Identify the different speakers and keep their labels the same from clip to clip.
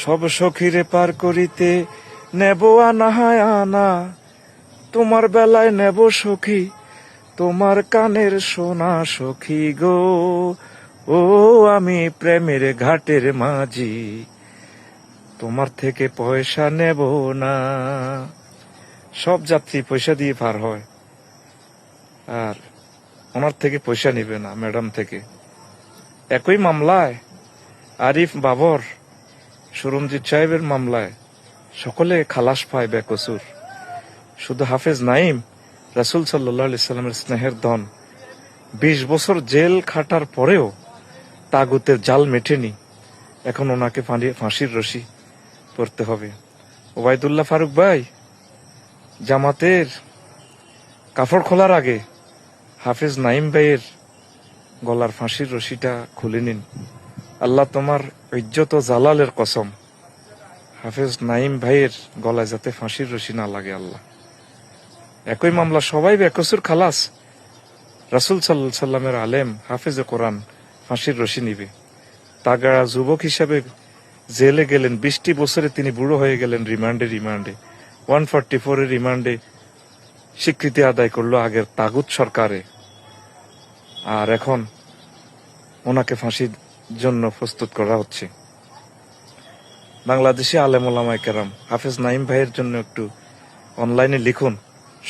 Speaker 1: সব সখীরে পার করিতে নেব আনাহায় আনা, তোমার বেলায় নেব সখী তোমার কানের সোনা সখী গো। ও আমি প্রেমের ঘাটের মাঝি, তোমার থেকে পয়সা নেব না। সব যাত্রী পয়সা দিয়ে পার হয়, আর ওনার থেকে পয়সা নিবে না, ম্যাডাম থেকে। একই মামলায় আরিফ বাবর, সুরমজিৎ সাহেবের মামলায় সকলে খালাস পায় বেকসুর। শুধু হাফেজ নাইম, রাসূল সাল্লাল্লাহু আলাইহি সাল্লামের স্নেহের ধন, 20 বছর জেল খাটার পরেও তাগুতের জাল মেটেনি। এখন ওনাকে ফাঁসির রশি পড়তে হবে। ওবায়দুল্লাহ ফারুক ভাই, জামাতের কাপড় খোলার আগে হাফেজ নাইম ভাইয়ের গলার ফাঁসির রশিটা খুলে নিন। আল্লাহ তোমার ইজ্জত ও জালালের কসম, হাফেজ নাইম ভাইয়ের গলায় যাতে ফাঁসির রশি না লাগে আল্লাহ। একই মামলা, সবাই বেকসুর খালাস। রাসূল সাল্লাল্লাহু আলাইহি সাল্লামের আলেম হাফেজে কোরআন ফাঁসির রশি নিবে। তাগড়া যুবক হিসাবে জেলে গেলেন, 20টি বছরে তিনি বুড়ো হয়ে গেলেন রিমান্ডে 144 এর রিমান্ডে স্বীকৃতি আদায় করলো আগের তাগুত সরকারে। আর এখন ওনাকে ফাঁসির জন্য প্রস্তুত করা হচ্ছে। বাংলাদেশি আলেম ওলামায়ে কেরাম, হাফেজ নাইম ভাইয়ের জন্য একটু অনলাইনে লিখুন,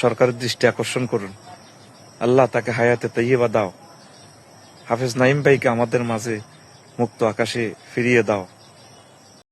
Speaker 1: সরকারের দৃষ্টি আকর্ষণ করুন। আল্লাহ তাকে হায়াতে তাইয়্যিবা দাও। হাফেজ নাইম ভাইকে আমাদের মাঝে মুক্ত আকাশে ফিরিয়ে দাও।